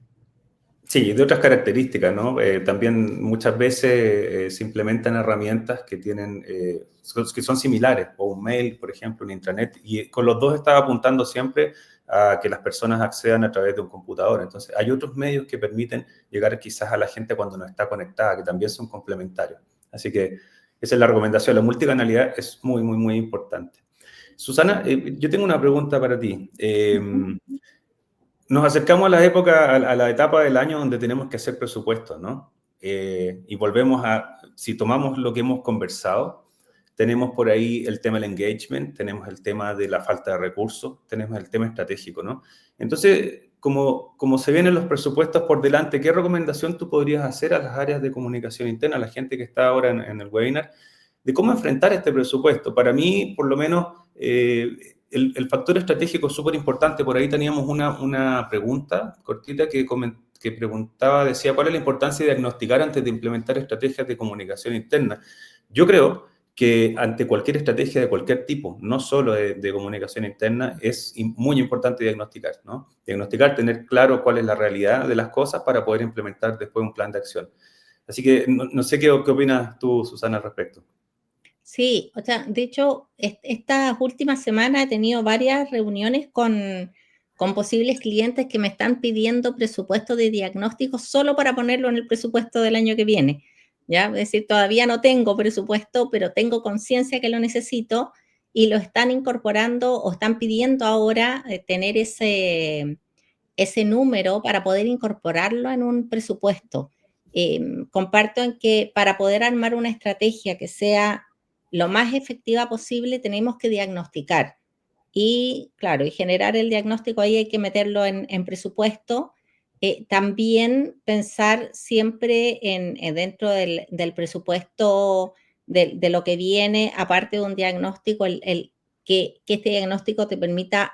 Sí, de otras características, ¿no? También muchas veces se implementan herramientas que que son similares, o un mail, por ejemplo, un intranet, y con los dos estaba apuntando siempre a que las personas accedan a través de un computador. Entonces, hay otros medios que permiten llegar quizás a la gente cuando no está conectada, que también son complementarios. Así que esa es la recomendación. La multicanalidad es muy, muy, muy importante. Susana, yo tengo una pregunta para ti. Nos acercamos a la época, a la etapa del año donde tenemos que hacer presupuestos, ¿no? Y volvemos si tomamos lo que hemos conversado, tenemos por ahí el tema del engagement, tenemos el tema de la falta de recursos, tenemos el tema estratégico, ¿no? Entonces, como se vienen los presupuestos por delante, ¿qué recomendación tú podrías hacer a las áreas de comunicación interna, a la gente que está ahora en el webinar, de cómo enfrentar este presupuesto? Para mí, por lo menos, el factor estratégico es súper importante. Por ahí teníamos una pregunta cortita que preguntaba, decía, ¿cuál es la importancia de diagnosticar antes de implementar estrategias de comunicación interna? Yo creo que ante cualquier estrategia de cualquier tipo, no solo de comunicación interna, es muy importante diagnosticar, ¿no? Diagnosticar, tener claro cuál es la realidad de las cosas para poder implementar después un plan de acción. Así que no sé qué opinas tú, Susana, al respecto. Sí, o sea, de hecho, estas últimas semanas he tenido varias reuniones con posibles clientes que me están pidiendo presupuesto de diagnóstico solo para ponerlo en el presupuesto del año que viene, ¿ya? Es decir, todavía no tengo presupuesto, pero tengo conciencia que lo necesito, y lo están incorporando o están pidiendo ahora tener ese número para poder incorporarlo en un presupuesto. Comparto en que para poder armar una estrategia que sea lo más efectiva posible tenemos que diagnosticar. Y claro, y generar el diagnóstico ahí hay que meterlo en presupuesto. También pensar siempre dentro del presupuesto de lo que viene, aparte de un diagnóstico, que este diagnóstico te permita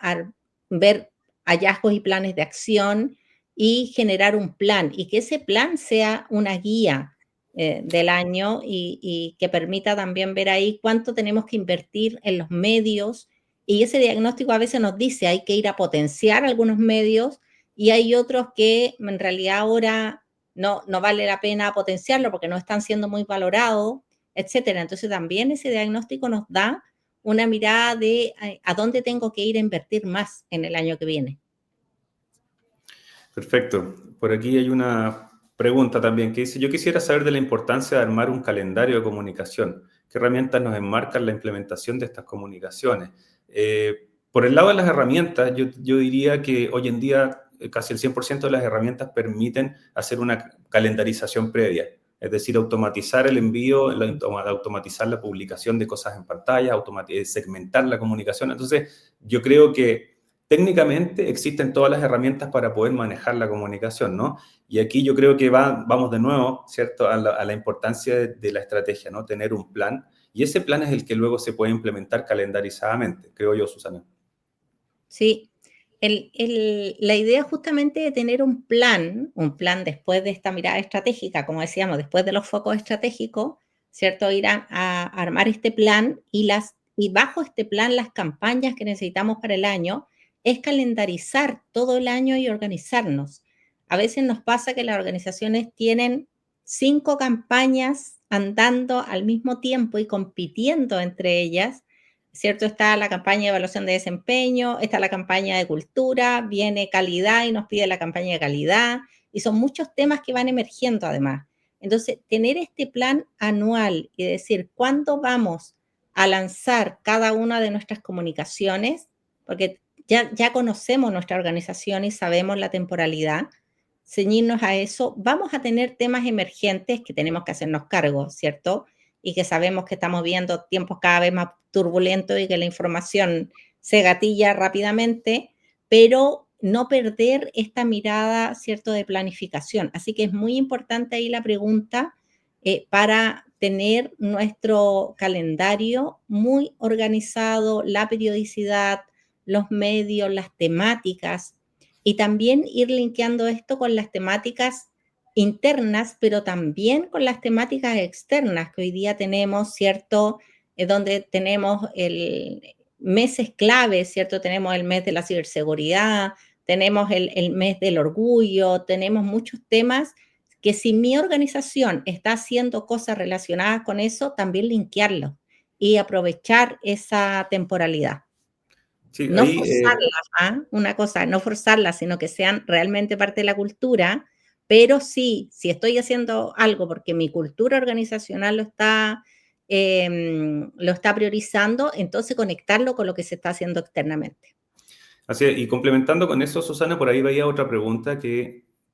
ver hallazgos y planes de acción y generar un plan, y que ese plan sea una guía del año y que permita también ver ahí cuánto tenemos que invertir en los medios. Y ese diagnóstico a veces nos dice hay que ir a potenciar algunos medios y hay otros que en realidad ahora no vale la pena potenciarlo porque no están siendo muy valorados, etcétera. Entonces también ese diagnóstico nos da una mirada de a dónde tengo que ir a invertir más en el año que viene. Perfecto. Por aquí hay una pregunta también que dice, yo quisiera saber de la importancia de armar un calendario de comunicación. ¿Qué herramientas nos enmarcan la implementación de estas comunicaciones? Por el lado de las herramientas, yo diría que hoy en día casi el 100% de las herramientas permiten hacer una calendarización previa, es decir, automatizar el envío, automatizar la publicación de cosas en pantalla, segmentar la comunicación. Entonces, yo creo que técnicamente existen todas las herramientas para poder manejar la comunicación, ¿no? Y aquí yo creo que vamos de nuevo, ¿cierto?, a la importancia de la estrategia, ¿no? Tener un plan, y ese plan es el que luego se puede implementar calendarizadamente, creo yo, Susana. Sí, la idea justamente de tener un plan después de esta mirada estratégica, como decíamos, después de los focos estratégicos, ¿cierto? Ir a armar este plan y bajo este plan las campañas que necesitamos para el año, es calendarizar todo el año y organizarnos. A veces nos pasa que las organizaciones tienen 5 campañas andando al mismo tiempo y compitiendo entre ellas, ¿cierto? Está la campaña de evaluación de desempeño, está la campaña de cultura, viene calidad y nos pide la campaña de calidad, y son muchos temas que van emergiendo además. Entonces, tener este plan anual y decir cuándo vamos a lanzar cada una de nuestras comunicaciones, porque ya conocemos nuestra organización y sabemos la temporalidad, ceñirnos a eso, vamos a tener temas emergentes que tenemos que hacernos cargo, ¿cierto? Y que sabemos que estamos viendo tiempos cada vez más turbulentos y que la información se gatilla rápidamente, pero no perder esta mirada, ¿cierto?, de planificación. Así que es muy importante ahí la pregunta para tener nuestro calendario muy organizado, la periodicidad, los medios, las temáticas, y también ir linkeando esto con las temáticas internas, pero también con las temáticas externas que hoy día tenemos, ¿cierto? Donde tenemos meses clave, ¿cierto? Tenemos el mes de la ciberseguridad, tenemos el mes del orgullo, tenemos muchos temas que si mi organización está haciendo cosas relacionadas con eso, también linkearlo y aprovechar esa temporalidad. Sí, No ahí, forzarlas, una cosa, no forzarlas, sino que sean realmente parte de la cultura, pero sí, si estoy haciendo algo porque mi cultura organizacional lo está priorizando, entonces conectarlo con lo que se está haciendo externamente. así es, y complementando con eso, Susana, por ahí veía otra pregunta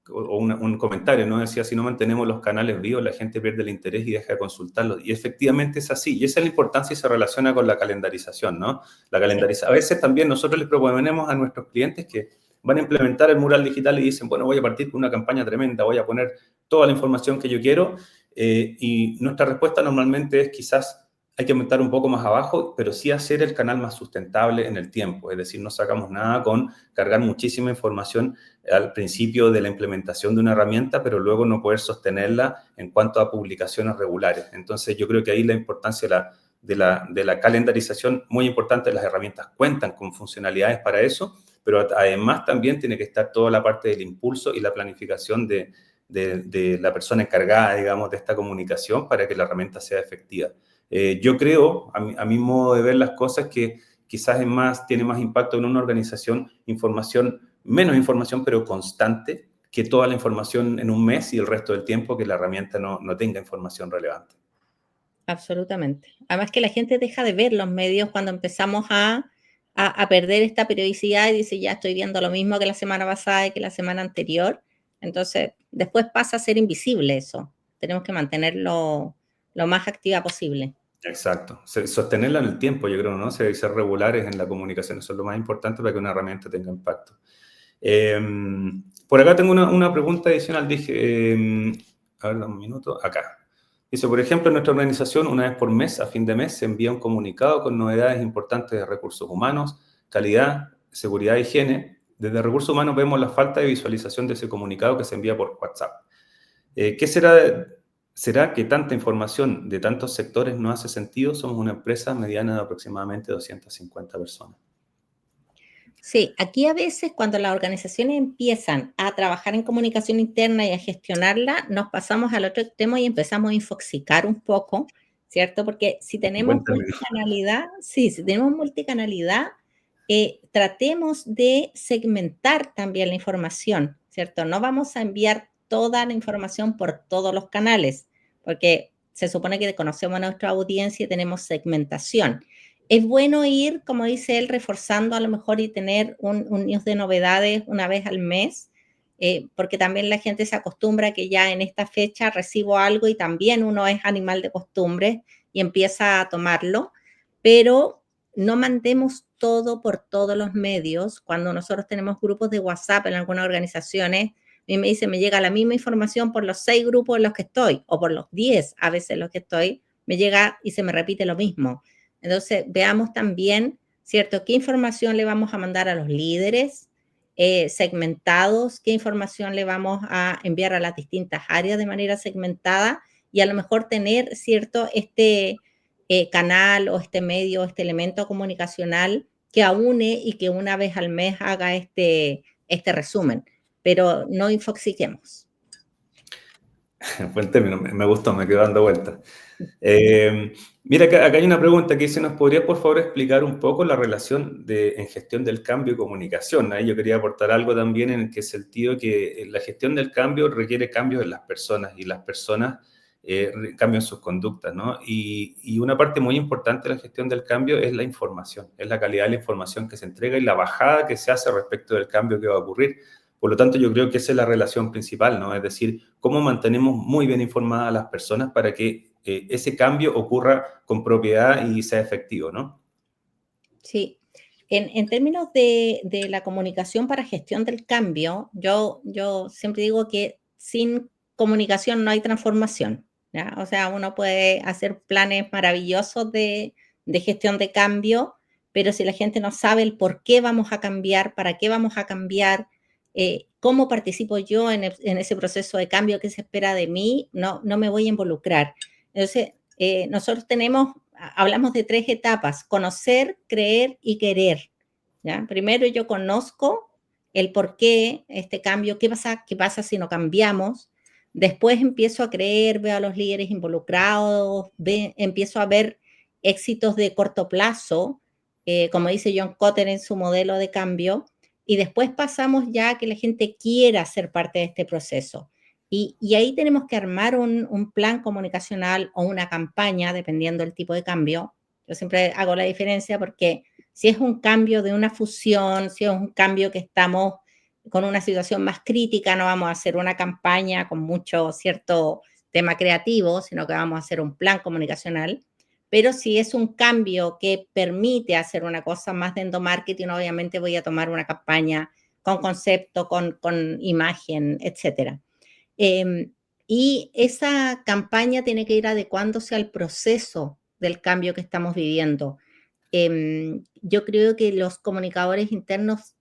un comentario, ¿no? Decía, si no mantenemos los canales vivos, la gente pierde el interés y deja de consultarlos. Y efectivamente es así, y esa es la importancia y se relaciona con la calendarización, ¿no? A veces también nosotros les proponemos a nuestros clientes que van a implementar el mural digital y dicen, bueno, voy a partir con una campaña tremenda, voy a poner toda la información que yo quiero, y nuestra respuesta normalmente es quizás hay que aumentar un poco más abajo, pero sí hacer el canal más sustentable en el tiempo. Es decir, no sacamos nada con cargar muchísima información al principio de la implementación de una herramienta, pero luego no poder sostenerla en cuanto a publicaciones regulares. Entonces, yo creo que ahí la importancia de la calendarización, muy importante, las herramientas cuentan con funcionalidades para eso, pero además también tiene que estar toda la parte del impulso y la planificación de la persona encargada, digamos, de esta comunicación para que la herramienta sea efectiva. Yo creo, a mi modo de ver las cosas, que quizás tiene más impacto en una organización menos información, pero constante, que toda la información en un mes y el resto del tiempo que la herramienta no tenga información relevante. Absolutamente. Además que la gente deja de ver los medios cuando empezamos a perder esta periodicidad y dice, ya estoy viendo lo mismo que la semana pasada y que la semana anterior. Entonces, después pasa a ser invisible eso. Tenemos que mantenerlo lo más activa posible. Exacto. Sostenerla en el tiempo, yo creo, ¿no? Ser regulares en la comunicación, eso es lo más importante para que una herramienta tenga impacto. Por acá tengo una pregunta adicional, dije, a ver, un minuto, acá. Dice, por ejemplo, en nuestra organización, una vez por mes, a fin de mes, se envía un comunicado con novedades importantes de recursos humanos, calidad, seguridad e higiene. Desde recursos humanos vemos la falta de visualización de ese comunicado que se envía por WhatsApp. ¿Qué será que tanta información de tantos sectores no hace sentido? Somos una empresa mediana de aproximadamente 250 personas. Sí, aquí a veces cuando las organizaciones empiezan a trabajar en comunicación interna y a gestionarla, nos pasamos al otro extremo y empezamos a infoxicar un poco, ¿cierto? Porque si tenemos Buen término. multicanalidad, sí, si tenemos multicanalidad, tratemos de segmentar también la información, ¿cierto? No vamos a enviar toda la información por todos los canales, porque se supone que conocemos a nuestra audiencia y tenemos segmentación. Es bueno ir, como dice él, reforzando a lo mejor y tener un news de novedades una vez al mes, porque también la gente se acostumbra que ya en esta fecha recibo algo y también uno es animal de costumbre y empieza a tomarlo, pero no mandemos todo por todos los medios. Cuando nosotros tenemos grupos de WhatsApp en algunas organizaciones, a mí me dice, me llega la misma información por los 6 grupos en los que estoy, o por los 10 a veces en los que estoy, me llega y se me repite lo mismo. Entonces, veamos también, ¿cierto?, qué información le vamos a mandar a los líderes segmentados, qué información le vamos a enviar a las distintas áreas de manera segmentada y a lo mejor tener, ¿cierto?, este canal o este medio, este elemento comunicacional que aúne y que una vez al mes haga este resumen, pero no infoxiquemos. Buen término, me gustó, me quedo dando vueltas. Mira, acá hay una pregunta que dice, ¿nos podrías por favor explicar un poco la relación en gestión del cambio y comunicación? Ahí yo quería aportar algo también en qué sentido que la gestión del cambio requiere cambios en las personas y las personas cambian sus conductas, ¿no? Y una parte muy importante de la gestión del cambio es la información, es la calidad de la información que se entrega y la bajada que se hace respecto del cambio que va a ocurrir. Por lo tanto, yo creo que esa es la relación principal, ¿no? Es decir, cómo mantenemos muy bien informadas a las personas para que ese cambio ocurra con propiedad y sea efectivo, ¿no? Sí. En términos de la comunicación para gestión del cambio, yo siempre digo que sin comunicación no hay transformación, ¿ya? O sea, uno puede hacer planes maravillosos de gestión de cambio, pero si la gente no sabe el por qué vamos a cambiar, para qué vamos a cambiar, cómo participo yo en ese proceso de cambio, qué se espera de mí, no me voy a involucrar. Entonces, nosotros hablamos de 3 etapas: conocer, creer y querer, ¿ya? Primero yo conozco el por qué este cambio, qué pasa si no cambiamos. Después empiezo a creer, veo a los líderes involucrados, empiezo a ver éxitos de corto plazo, como dice John Kotter en su modelo de cambio, y después pasamos ya a que la gente quiera ser parte de este proceso. Y ahí tenemos que armar un plan comunicacional o una campaña, dependiendo del tipo de cambio. Yo siempre hago la diferencia porque si es un cambio de una fusión, si es un cambio que estamos con una situación más crítica, no vamos a hacer una campaña con mucho cierto tema creativo, sino que vamos a hacer un plan comunicacional. Pero si es un cambio que permite hacer una cosa más de endomarketing, obviamente voy a tomar una campaña con concepto, con imagen, etcétera. Y esa campaña tiene que ir adecuándose al proceso del cambio que estamos viviendo. Yo creo que los comunicadores internos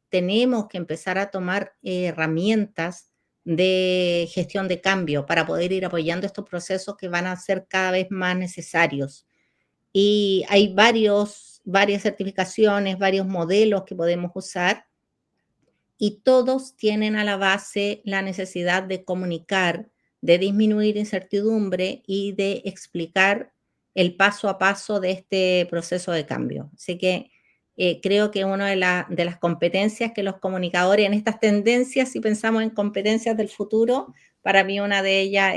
tenemos que empezar a tomar herramientas de gestión de cambio para poder ir apoyando estos procesos que van a ser cada vez más necesarios. Y hay varias certificaciones, varios modelos que podemos usar, y todos tienen a la base la necesidad de comunicar, de disminuir incertidumbre y de explicar el paso a paso de este proceso de cambio. Así que creo que una de las competencias que los comunicadores en estas tendencias, si pensamos en competencias del futuro, para mí una de ellas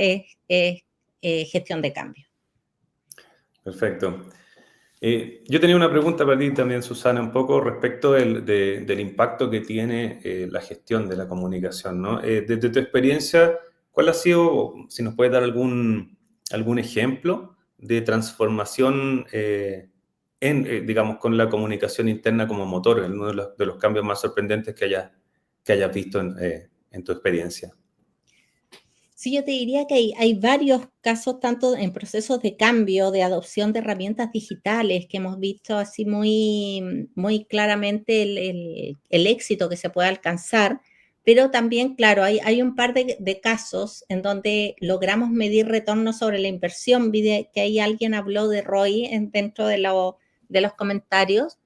es gestión de cambio. Perfecto. Yo tenía una pregunta para ti también, Susana, un poco respecto del impacto que tiene la gestión de la comunicación, ¿no? Desde tu experiencia, ¿cuál ha sido, si nos puedes dar algún ejemplo de transformación digamos, con la comunicación interna como motor, uno de los cambios más sorprendentes que hayas visto en tu experiencia? Sí, yo te diría que hay varios casos, tanto en procesos de cambio, de adopción de herramientas digitales, que hemos visto así muy claramente el éxito que se puede alcanzar, pero también, claro, hay un par de casos en donde logramos medir retorno sobre la inversión. Vi que ahí alguien habló de ROI dentro de los comentarios,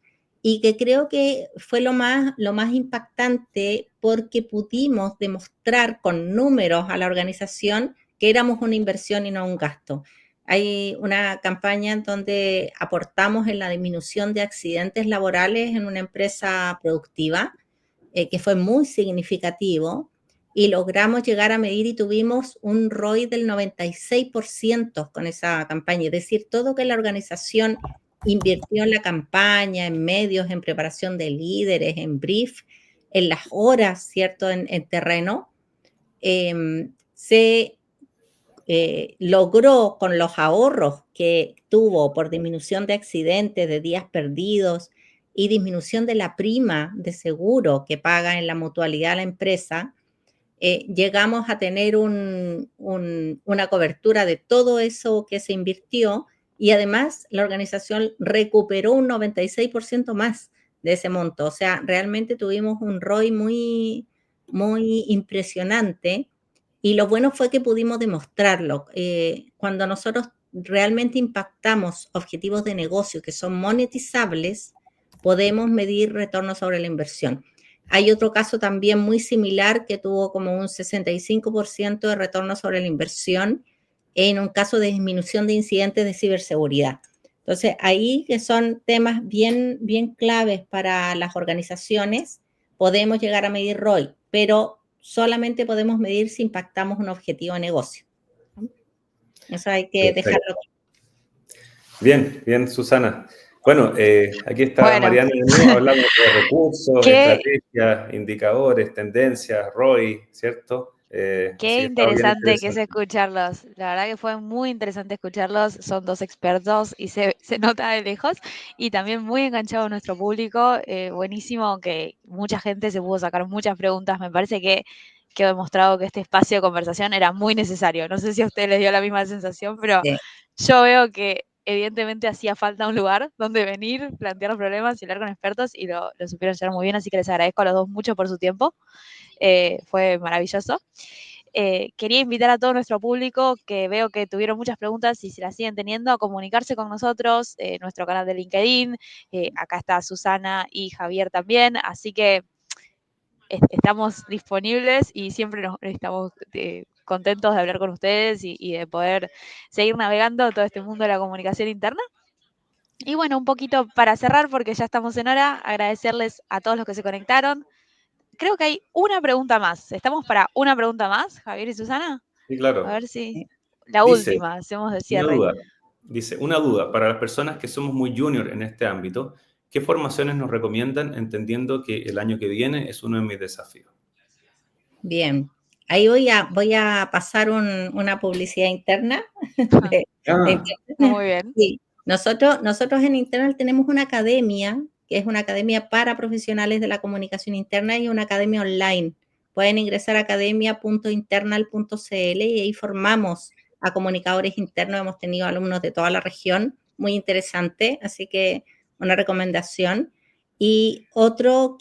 y que creo que fue lo más impactante, porque pudimos demostrar con números a la organización que éramos una inversión y no un gasto. Hay una campaña en donde aportamos en la disminución de accidentes laborales en una empresa productiva, que fue muy significativo, y logramos llegar a medir y tuvimos un ROI del 96% con esa campaña. Es decir, todo que la organización invirtió en la campaña, en medios, en preparación de líderes, en brief, en las horas, ¿cierto?, en terreno, se logró, con los ahorros que tuvo por disminución de accidentes, de días perdidos y disminución de la prima de seguro que paga en la mutualidad la empresa, llegamos a tener una cobertura de todo eso que se invirtió, y además la organización recuperó un 96% más de ese monto. O sea, realmente tuvimos un ROI muy impresionante, y lo bueno fue que pudimos demostrarlo. Cuando nosotros realmente impactamos objetivos de negocio que son monetizables, podemos medir retorno sobre la inversión. Hay otro caso también muy similar que tuvo como un 65% de retorno sobre la inversión en un caso de disminución de incidentes de ciberseguridad. Entonces, ahí, que son temas bien claves para las organizaciones, podemos llegar a medir ROI, pero solamente podemos medir si impactamos un objetivo de negocio. Eso hay que dejarlo. Bien, Susana. Bueno, aquí está Mariana de nuevo, hablando de recursos, estrategias, indicadores, tendencias, ROI, ¿cierto? Qué interesante que es escucharlos. La verdad que fue muy interesante escucharlos. Son dos expertos y se nota de lejos. Y también muy enganchado a nuestro público. Buenísimo que mucha gente se pudo sacar muchas preguntas. Me parece que quedó demostrado que este espacio de conversación era muy necesario. No sé si a ustedes les dio la misma sensación, pero sí. Yo veo que evidentemente hacía falta un lugar donde venir, plantear los problemas y hablar con expertos, y lo supieron llevar muy bien. Así que les agradezco a los dos mucho por su tiempo. Fue maravilloso. Quería invitar a todo nuestro público, que veo que tuvieron muchas preguntas y se las siguen teniendo, a comunicarse con nosotros, nuestro canal de LinkedIn. Acá está Susana y Javier también, así que estamos disponibles y siempre estamos contentos de hablar con ustedes y de poder seguir navegando todo este mundo de la comunicación interna. Y bueno, un poquito para cerrar, porque ya estamos en hora, agradecerles a todos los que se conectaron. Creo que hay una pregunta más. ¿Estamos para una pregunta más, Javier y Susana? Sí, claro. A ver si... La última, hacemos de cierre. Una duda. Para las personas que somos muy junior en este ámbito, ¿qué formaciones nos recomiendan, entendiendo que el año que viene es uno de mis desafíos? Bien. Ahí voy a pasar una publicidad interna. Muy bien. Sí. Nosotros en Internal tenemos una academia, que es una academia para profesionales de la comunicación interna, y una academia online. Pueden ingresar a academia.internal.cl y ahí formamos a comunicadores internos. Hemos tenido alumnos de toda la región, muy interesante, así que una recomendación. Y otro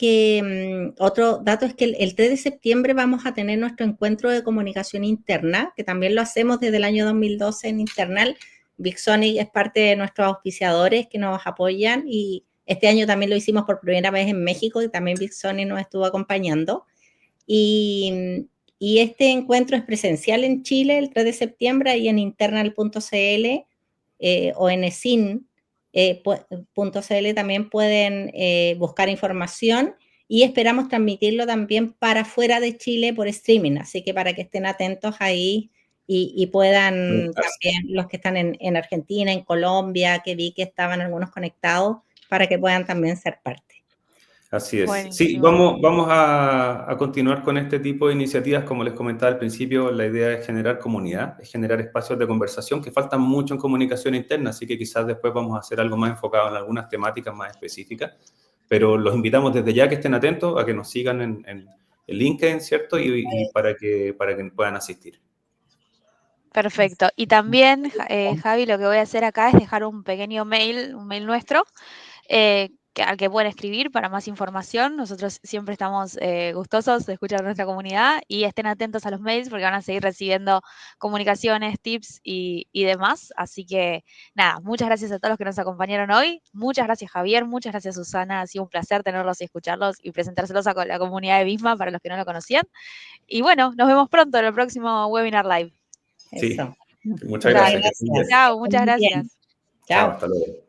dato es que el 3 de septiembre vamos a tener nuestro encuentro de comunicación interna, que también lo hacemos desde el año 2012 en Internal. VicSonic es parte de nuestros auspiciadores que nos apoyan, y este año también lo hicimos por primera vez en México, y también VicSonic nos estuvo acompañando. Y este encuentro es presencial en Chile el 3 de septiembre, ahí en internal.cl o en ESIN. .cl también pueden buscar información, y esperamos transmitirlo también para fuera de Chile por streaming, así que para que estén atentos ahí y puedan también, los que están en Argentina, en Colombia, que vi que estaban algunos conectados, para que puedan también ser parte. Así es. Sí, Buenísimo. vamos a continuar con este tipo de iniciativas. Como les comentaba al principio, la idea es generar comunidad, es generar espacios de conversación que faltan mucho en comunicación interna, así que quizás después vamos a hacer algo más enfocado en algunas temáticas más específicas, pero los invitamos desde ya que estén atentos a que nos sigan en LinkedIn, ¿cierto? Y para que puedan asistir. Perfecto. Y también, Javi, lo que voy a hacer acá es dejar un pequeño mail, un mail nuestro, al que pueden escribir para más información. Nosotros siempre estamos gustosos de escuchar a nuestra comunidad y estén atentos a los mails porque van a seguir recibiendo comunicaciones, tips y demás. Así que nada, muchas gracias a todos los que nos acompañaron hoy. Muchas gracias, Javier. Muchas gracias, Susana. Ha sido un placer tenerlos y escucharlos y presentárselos a la comunidad de Visma para los que no lo conocían. Y bueno, nos vemos pronto en el próximo webinar live. Sí, Eso. muchas Dale. gracias. Chao, muchas Muy bien. gracias. Chao, Chao. hasta luego.